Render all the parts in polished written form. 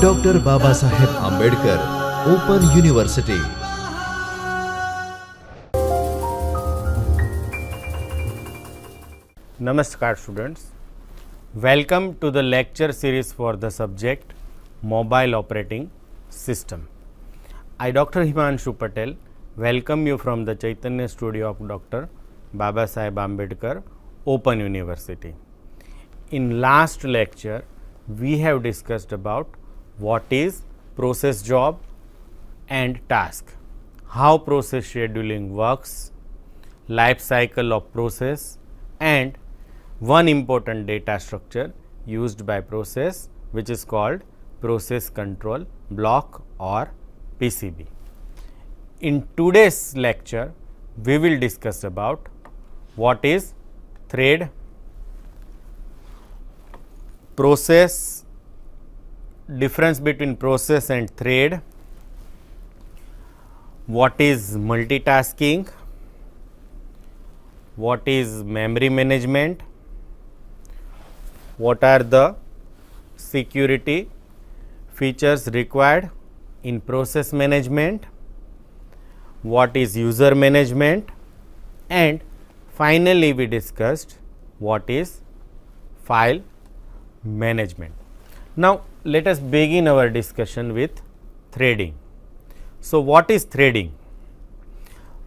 Doctor Baba Saheb Ambedkar open university. Namaskar students, welcome to the lecture series for the subject Mobile Operating System. I Dr. Himanshu Patel welcome you from the Chaitanya studio of Dr. Baba Saheb Ambedkar Open University. In last lecture we have discussed about what is process job and task, how process scheduling works, life cycle of process, and one important data structure used by process, which is called process control block or PCB. In today's lecture we will discuss about what is thread, process, difference between process and thread, what is multitasking, what is memory management, what are the security features required in process management, what is user management, and finally we discussed what is file management. Now let us begin our discussion with threading. So what is threading?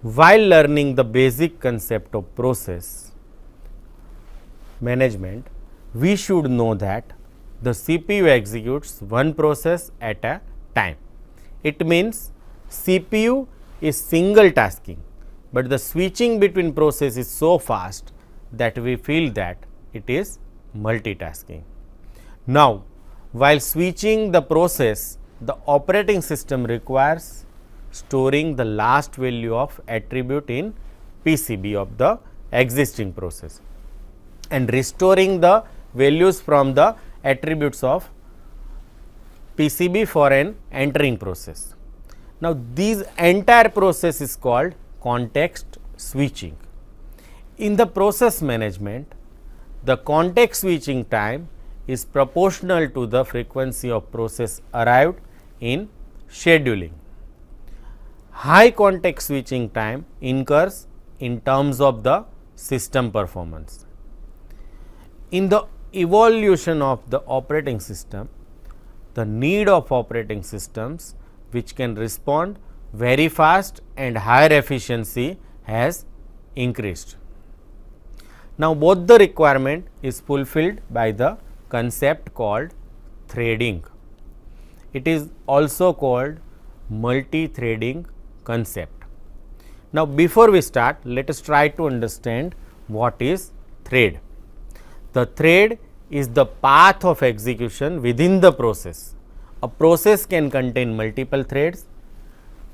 While learning the basic concept of process management, we should know that the CPU executes one process at a time. It means CPU is single tasking, but the switching between process is so fast that we feel that it is multitasking. Now, while switching the process, the operating system requires storing the last value of attribute in PCB of the existing process and restoring the values from the attributes of PCB for an entering process. Now, this entire process is called context switching. In the process management, the context switching time is proportional to the frequency of process arrived in scheduling. High context switching time incurs in terms of the system performance. In the evolution of the operating system, the need of operating systems which can respond very fast and higher efficiency has increased. Now, both the requirement is fulfilled by the concept called threading. It is also called multi-threading concept. Now, before we start, let us try to understand what is thread. The thread is the path of execution within the process. A process can contain multiple threads.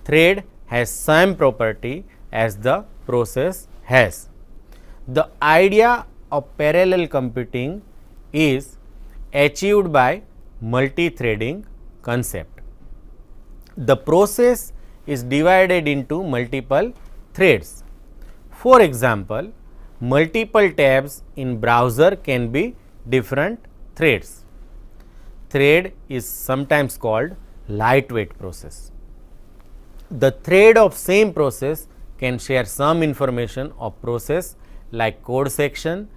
Thread has same property as the process has. The idea of parallel computing is achieved by multi-threading concept. The process is divided into multiple threads. For example, multiple tabs in browser can be different threads. Thread is sometimes called lightweight process. The thread of same process can share some information of process like code section,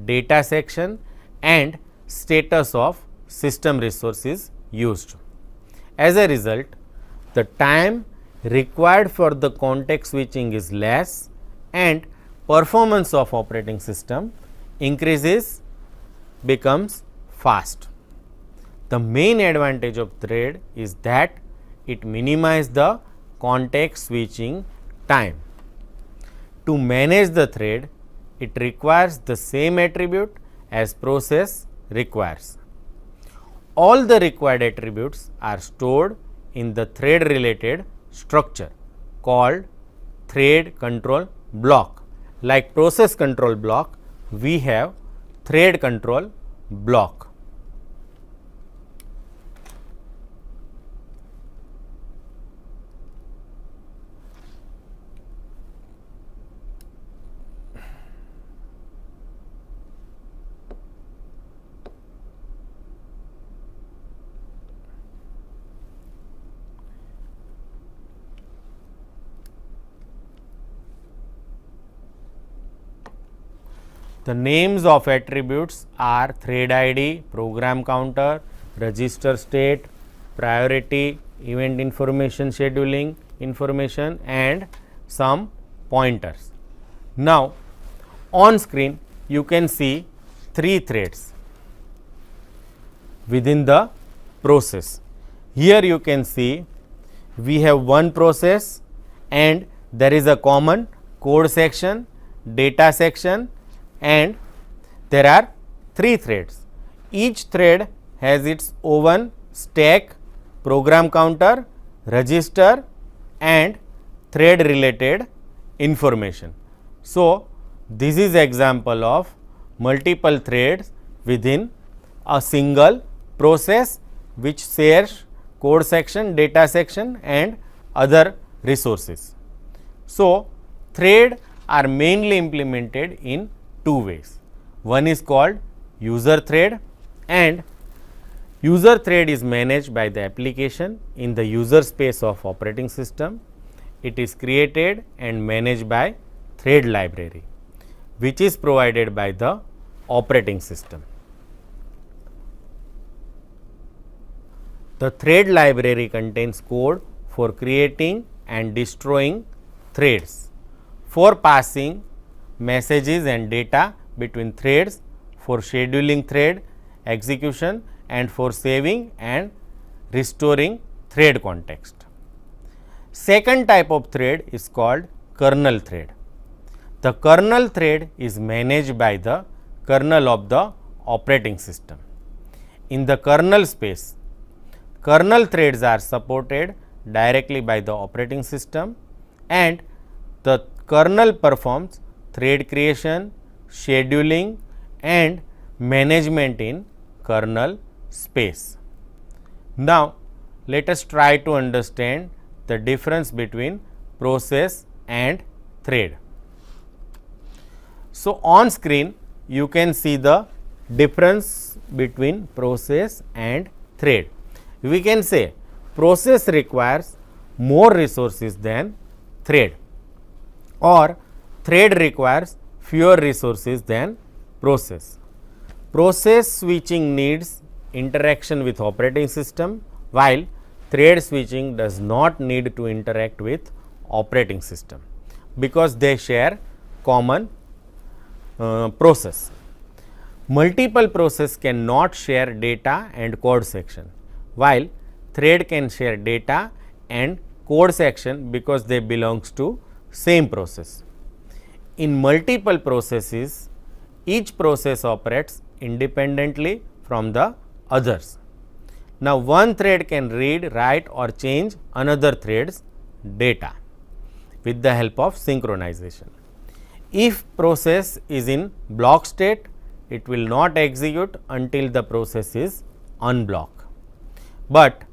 data section, and status of system resources used. As a result, the time required for the context switching is less and performance of operating system increases, becomes fast. The main advantage of thread is that it minimizes the context switching time. To manage the thread, it requires the same attribute as process requires. All the required attributes are stored in the thread related structure called thread control block. Like process control block, we have thread control block. The names of attributes are thread ID, program counter, register state, priority, event information, scheduling information, and some pointers. Now, on screen you can see 3 threads within the process. Here you can see we have one process and there is a common code section, data section, and there are 3 threads. Each thread has its own stack, program counter, register, and thread related information. So, this is example of multiple threads within a single process which shares code section, data section, and other resources. So, thread are mainly implemented in 2 ways. One is called user thread, and user thread is managed by the application in the user space of operating system. It is created and managed by thread library, which is provided by the operating system. The thread library contains code for creating and destroying threads, for passing messages and data between threads, for scheduling thread execution, and for saving and restoring thread context. Second type of thread is called kernel thread. The kernel thread is managed by the kernel of the operating system. In the kernel space, kernel threads are supported directly by the operating system, and the kernel performs thread creation, scheduling, and management in kernel space. Now, let us try to understand the difference between process and thread. So, on screen you can see the difference between process and thread. We can say process requires more resources than thread, or thread requires fewer resources than process. Process switching needs interaction with operating system, while thread switching does not need to interact with operating system because they share common process. Multiple process cannot share data and code section, while thread can share data and code section because they belongs to same process. In multiple processes, each process operates independently from the others. Now, one thread can read, write, or change another thread's data with the help of synchronization. If process is in block state, it will not execute until the process is unblocked. But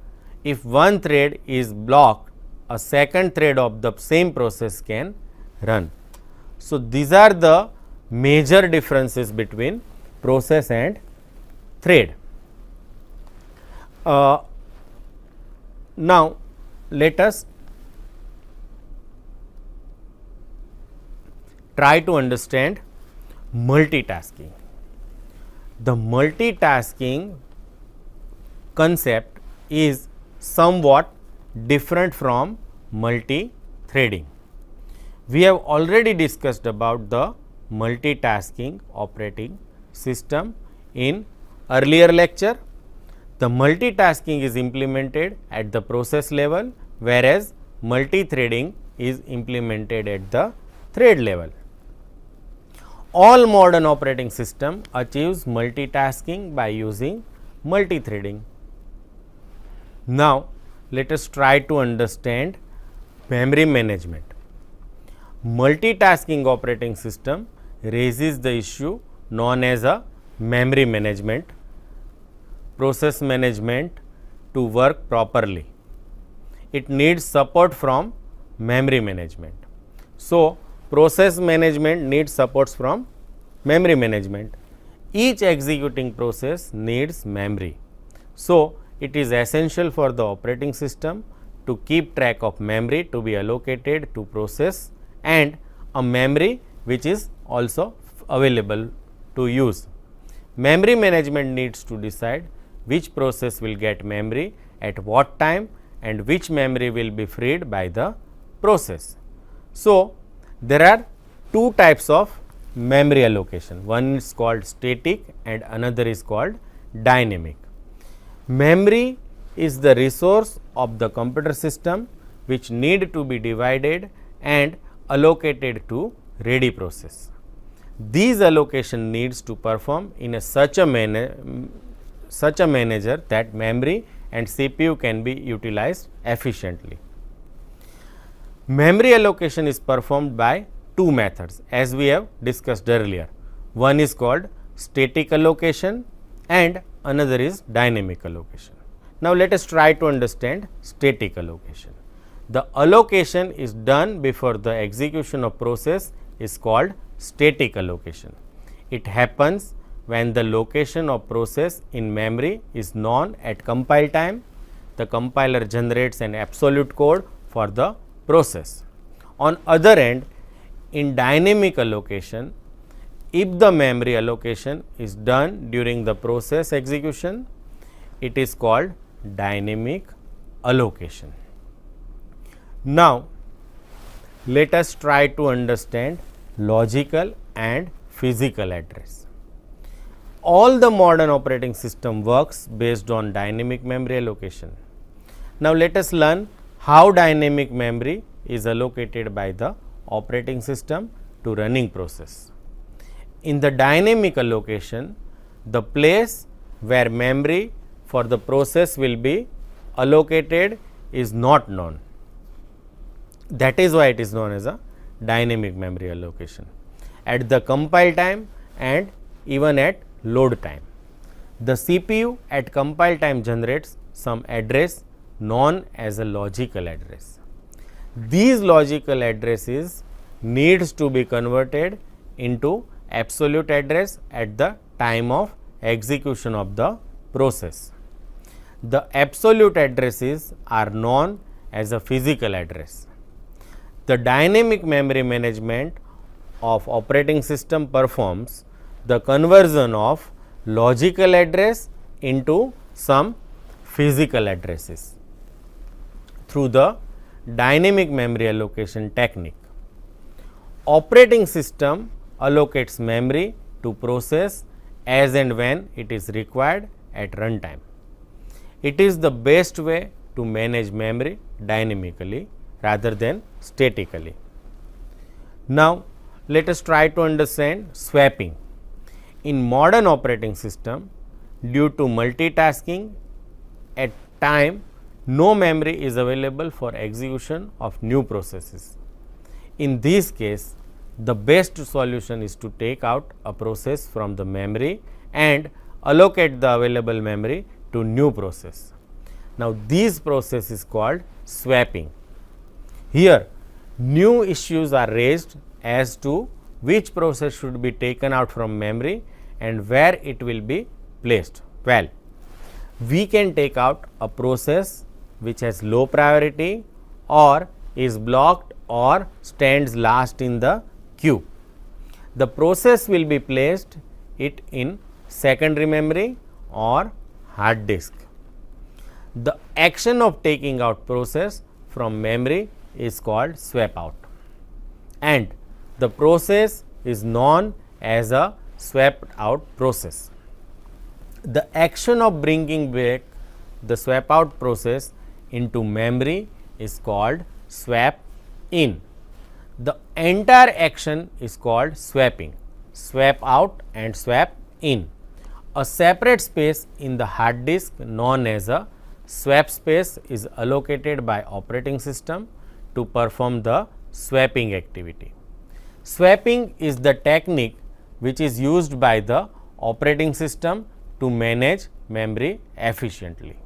if one thread is blocked, a second thread of the same process can run. So, these are the major differences between process and thread. Now, let us try to understand multitasking. The multitasking concept is somewhat different from multi-threading. We have already discussed about the multitasking operating system in earlier lecture. The multitasking is implemented at the process level, whereas multi-threading is implemented at the thread level. All modern operating system achieves multitasking by using multi-threading. Now, let us try to understand memory management. Multitasking operating system raises the issue known as a memory management, process management to work properly. It needs support from memory management. So, process management needs supports from memory management. Each executing process needs memory. So, it is essential for the operating system to keep track of memory to be allocated to process and a memory which is also available to use. Memory management needs to decide which process will get memory at what time and which memory will be freed by the process. So, there are two types of memory allocation. One is called static and another is called dynamic. Memory is the resource of the computer system which need to be divided and allocated to ready process. These allocation needs to perform in such a manner that memory and CPU can be utilized efficiently. Memory allocation is performed by two methods as we have discussed earlier. One is called static allocation and another is dynamic allocation. Now, let us try to understand static allocation. The allocation is done before the execution of process is called static allocation. It happens when the location of process in memory is known at compile time. The compiler generates an absolute code for the process. On other end, in dynamic allocation, if the memory allocation is done during the process execution, it is called dynamic allocation. Now, let us try to understand logical and physical address. All the modern operating system works based on dynamic memory allocation. Now, let us learn how dynamic memory is allocated by the operating system to running process. In the dynamic allocation, the place where memory for the process will be allocated is not known. That is why it is known as a dynamic memory allocation at the compile time and even at load time. The CPU at compile time generates some address known as a logical address. These logical addresses needs to be converted into absolute address at the time of execution of the process. The absolute addresses are known as a physical address. The dynamic memory management of operating system performs the conversion of logical address into some physical addresses through the dynamic memory allocation technique. Operating system allocates memory to process as and when it is required at runtime. It is the best way to manage memory dynamically rather than statically. Now, let us try to understand swapping. In modern operating system, due to multitasking at time, no memory is available for execution of new processes. In this case, the best solution is to take out a process from the memory and allocate the available memory to new process. Now, this process is called swapping. Here, new issues are raised as to which process should be taken out from memory and where it will be placed. Well, we can take out a process which has low priority or is blocked or stands last in the queue. The process will be placed it in secondary memory or hard disk. The action of taking out process from memory is called swap out and the process is known as a swapped out process. The action of bringing back the swap out process into memory is called swap in. The entire action is called swapping, swap out and swap in. A separate space in the hard disk known as a swap space is allocated by operating system to perform the swapping activity. Swapping is the technique which is used by the operating system to manage memory efficiently.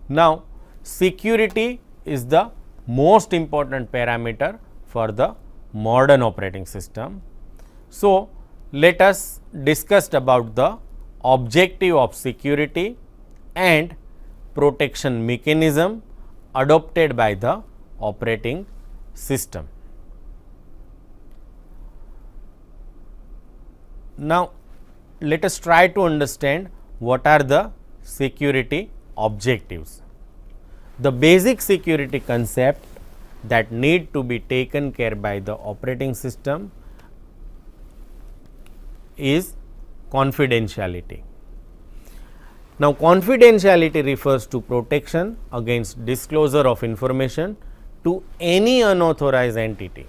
Now, security is the most important parameter for the modern operating system. So, let us discuss about the objective of security and protection mechanism adopted by the operating system. Now, let us try to understand what are the security objectives. The basic security concept that need to be taken care by the operating system is confidentiality. Now, confidentiality refers to protection against disclosure of information to any unauthorized entity.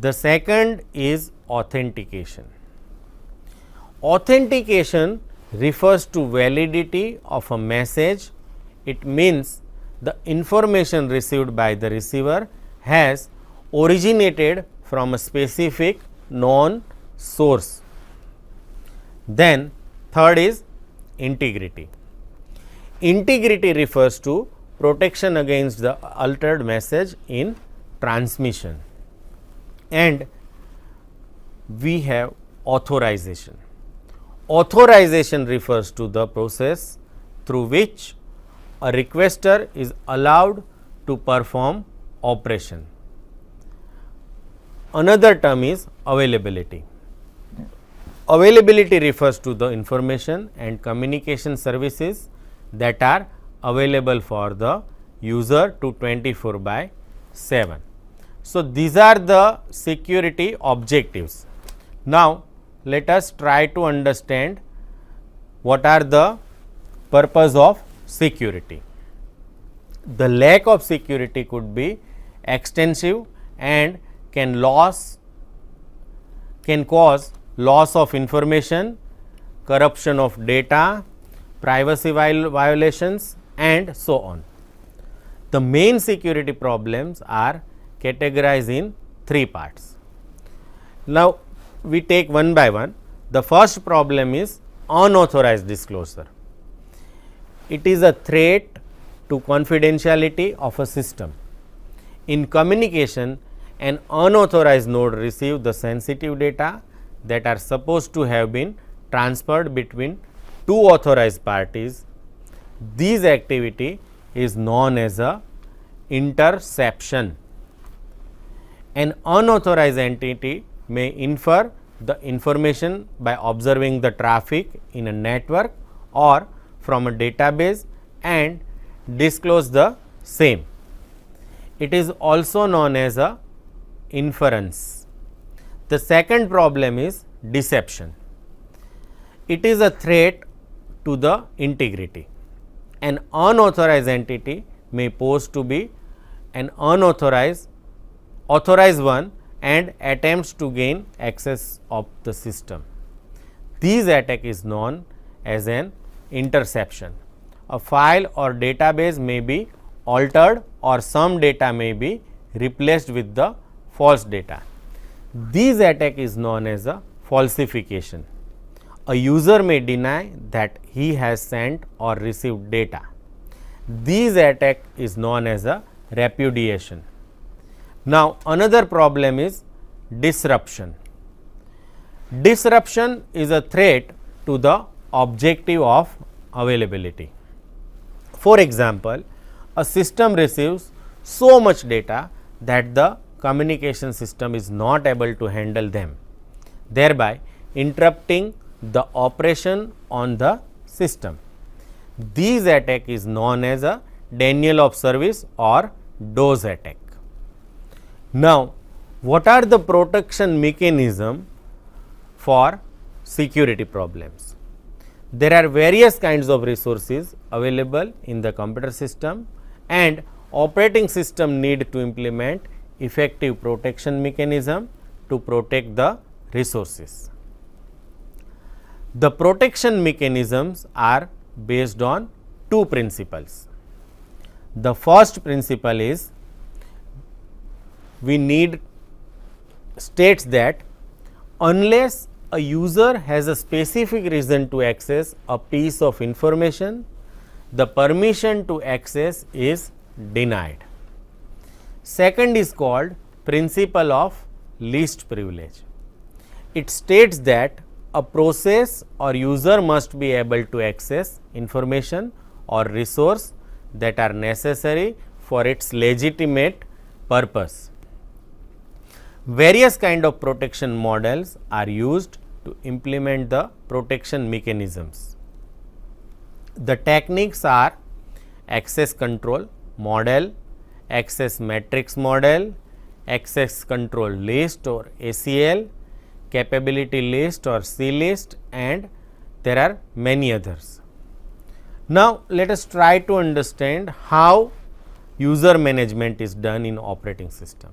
The second is authentication. Authentication refers to validity of a message. It means the information received by the receiver has originated from a specific known source. Then third is integrity. Integrity refers to protection against the altered message in transmission. And we have authorization. Authorization refers to the process through which a requester is allowed to perform operation. Another term is availability. Availability refers to the information and communication services that are available for the user to 24/7. So, these are the security objectives. Now, let us try to understand what are the purpose of security. The lack of security could be extensive and can cause loss of information, corruption of data, privacy violations and so on. The main security problems are categorized in three parts. Now, we take one by one. The first problem is unauthorized disclosure. It is a threat to confidentiality of a system. In communication, an unauthorized node receives the sensitive data that are supposed to have been transferred between two authorized parties. This activity is known as a interception. An unauthorized entity may infer the information by observing the traffic in a network or from a database and disclose the same. It is also known as a inference. The second problem is deception. It is a threat to the integrity. An unauthorized entity may pose to be an authorized one and attempts to gain access of the system. This attack is known as an interception. A file or database may be altered or some data may be replaced with the false data. This attack is known as a falsification. A user may deny that he has sent or received data. This attack is known as a repudiation. Now, another problem is disruption. Disruption is a threat to the objective of availability. For example, a system receives so much data that the communication system is not able to handle them, thereby interrupting the operation on the system. This attack is known as a denial of service or DOS attack. Now, what are the protection mechanism for security problems? There are various kinds of resources available in the computer system and operating system need to implement effective protection mechanism to protect the resources. The protection mechanisms are based on two principles. The first principle is states that unless a user has a specific reason to access a piece of information, the permission to access is denied. Second is called principle of least privilege. It states that a process or user must be able to access information or resource that are necessary for its legitimate purpose. Various kind of protection models are used to implement the protection mechanisms. The techniques are access control model, access matrix model, access control list or ACL, capability list or C list, and there are many others. Now, let us try to understand how user management is done in operating system.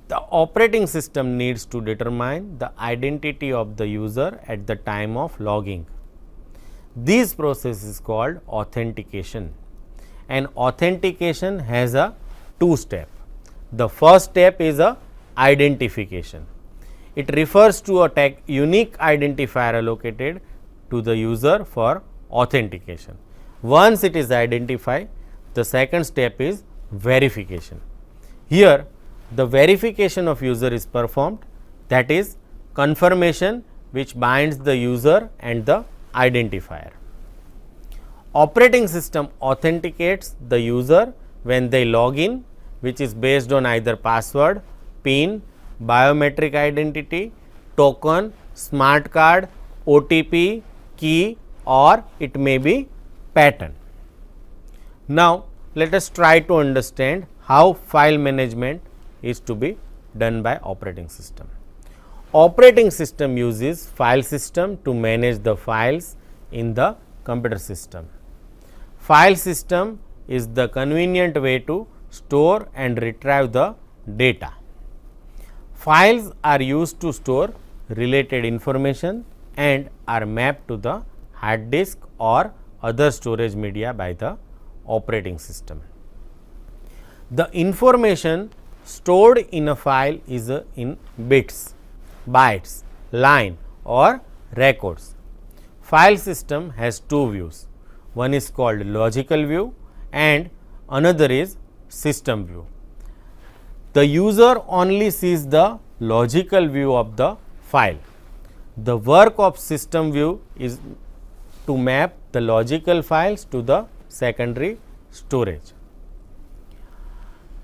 The operating system needs to determine the identity of the user at the time of logging. This process is called authentication, and authentication has a two step. The first step is a identification. It refers to a unique identifier allocated to the user for authentication. Once it is identified, the second step is verification. Here the verification of user is performed, that is confirmation which binds the user and the identifier. Operating system authenticates the user when they log in, which is based on either password, PIN, biometric identity, token, smart card, OTP, key, or it may be pattern. Now, let us try to understand how file management is to be done by operating system. Operating system uses file system to manage the files in the computer system. File system is the convenient way to store and retrieve the data. Files are used to store related information and are mapped to the hard disk or other storage media by the operating system. The information stored in a file is in bits, bytes, line or records. File system has two views. One is called logical view and another is system view. The user only sees the logical view of the file. The work of system view is to map the logical files to the secondary storage.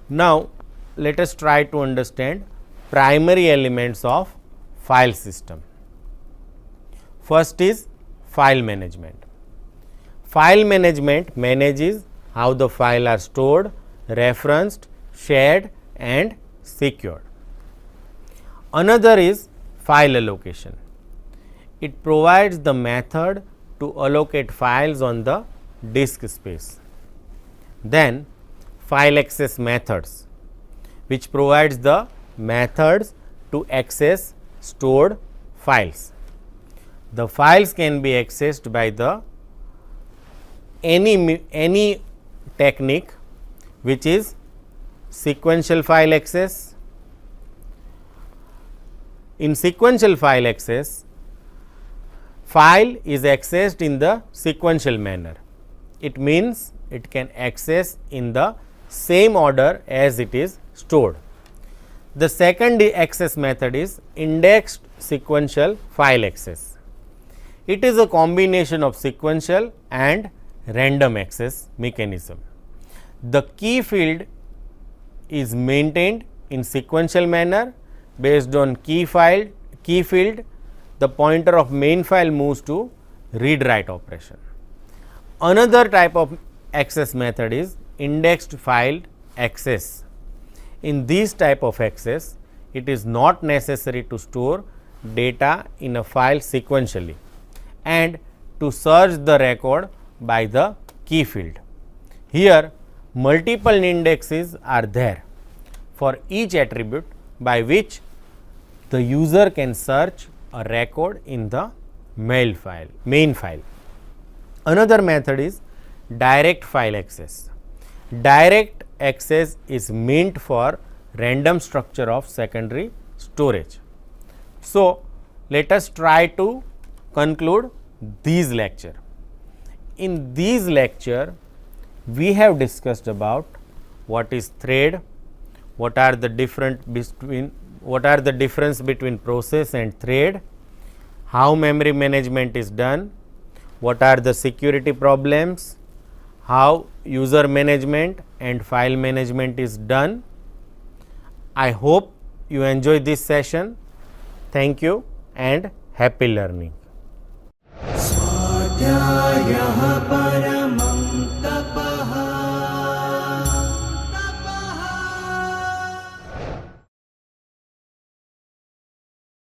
Now, let us try to understand primary elements of file system. First is file management. File management manages how the file are stored, referenced, shared and secured. Another is file allocation. It provides the method to allocate files on the disk space. Then file access methods, which provides the methods to access stored files. The files can be accessed by the any technique which is sequential file access. In sequential file access, file is accessed in the sequential manner. It means it can access in the same order as it is stored. The second access method is indexed sequential file access. It is a combination of sequential and random access mechanism. The key field is maintained in sequential manner. Based on key field, the pointer of main file moves to read write operation. Another type of access method is indexed file access. In this type of access, it is not necessary to store data in a file sequentially and to search the record by the key field. Here multiple indexes are there for each attribute by which the user can search a record in the main file. Another method is direct file access. Direct access is meant for random structure of secondary storage. So, let us try to conclude this lecture. In this lecture, we have discussed about what is thread, what are the difference between process and thread, how memory management is done, what are the security problems, how user management and file management is done. I hope you enjoy this session. Thank you and Happy learning. स्वाध्यायः